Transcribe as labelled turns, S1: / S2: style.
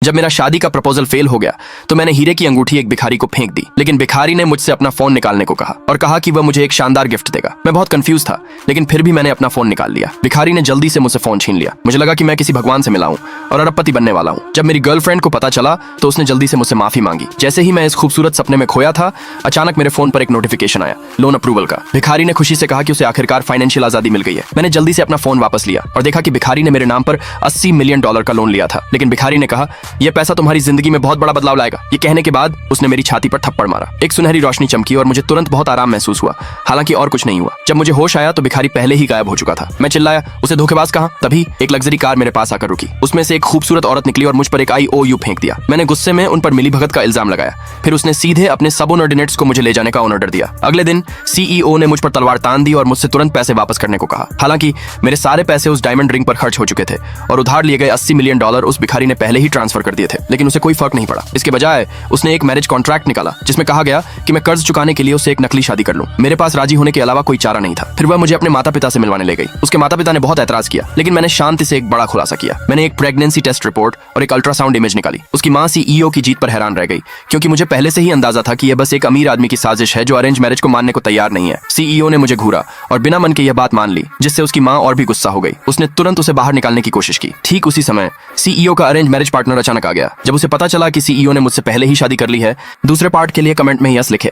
S1: जब मेरा शादी का प्रपोजल फेल हो गया तो मैंने हीरे की अंगूठी एक भिखारी को फेंक दी, लेकिन भिखारी ने मुझसे अपना फोन निकालने को कहा और कहा कि वह मुझे एक शानदार गिफ्ट देगा। मैं बहुत कंफ्यूज था, लेकिन फिर भी मैंने अपना फोन निकाल लिया। भिखारी ने जल्दी से मुझसे फोन छीन लिया। मुझे लगा कि मैं किसी भगवान से मिला हूं और अरबपति बनने वाला हूं। जब मेरी गर्लफ्रेंड को पता चला तो उसने जल्दी से मुझसे माफी मांगी। जैसे ही मैं इस खूबसूरत सपने में खोया था, अचानक मेरे फोन पर एक नोटिफिकेशन आया, लोन अप्रूवल का। भिखारी ने खुशी से कहा कि उसे आखिरकार फाइनेंशियल आजादी मिल गई है। मैंने जल्दी से अपना फोन वापस लिया और देखा कि भिखारी ने मेरे नाम पर $80 मिलियन का लोन लिया था। लेकिन भिखारी ने कहा, यह पैसा तुम्हारी जिंदगी में बहुत बड़ा बदलाव लाएगा। ये कहने के बाद उसने मेरी छाती पर थप्पड़ मारा। एक सुनहरी रोशनी चमकी और मुझे तुरंत बहुत आराम महसूस हुआ। हालांकि और कुछ नहीं हुआ। जब मुझे होश आया तो भिखारी पहले ही गायब हो चुका था। मैं चिल्लाया, उसे धोखेबाज कहा। तभी एक लग्जरी कार मेरे पास आकर रुकी। उसमें से एक खूबसूरत औरत निकली और मुझ पर एक IOU फेंक दिया। मैंने गुस्से में उन पर मिलीभगत का इल्जाम लगाया। फिर उसने सीधे अपने सबऑर्डिनेट्स को मुझे ले जाने का ऑर्डर दिया। अगले दिन CEO ने मुझ पर तलवार तान दी और मुझसे तुरंत पैसे वापस करने को कहा। हालांकि मेरे सारे पैसे उस डायमंड रिंग पर खर्च हो चुके थे और उधार लिए गए $80 मिलियन उस भिखारी ने पहले ही ट्रांसफर कर दिए थे, लेकिन उसे कोई फर्क नहीं पड़ा। इसके बजाय उसने एक मैरिज कॉन्ट्रैक्ट निकाला जिसमें कहा गया कि मैं कर्ज चुकाने के लिए उससे एक नकली शादी कर लूं। मेरे पास राजी होने के अलावा कोई चारा नहीं था। फिर वह मुझे अपने माता पिता से मिलवाने ले गई। उसके माता पिता ने बहुत ऐतराज किया, लेकिन मैंने शांति से एक बड़ा खुलासा किया। मैंने एक प्रेगनेंसी टेस्ट रिपोर्ट और एक अल्ट्रासाउंड इमेज निकाली। उसकी मां CEO की जीत पर हैरान रह गई, क्योंकि मुझे पहले से ही अंदाजा था कि यह बस एक अमीर आदमी की साजिश है जो अरेंज मैरिज को मानने को तैयार नहीं है। CEO ने मुझे घूरा और बिना मन के यह बात मान ली, जिससे उसकी मां और भी गुस्सा हो गई। उसने तुरंत उसे बाहर निकालने की कोशिश की। ठीक उसी समय CEO का अरेंज मैरिज पार्टनर अचानक आ गया। जब उसे पता चला कि CEO ने मुझसे पहले ही शादी कर ली है। दूसरे पार्ट के लिए कमेंट में यस लिखे।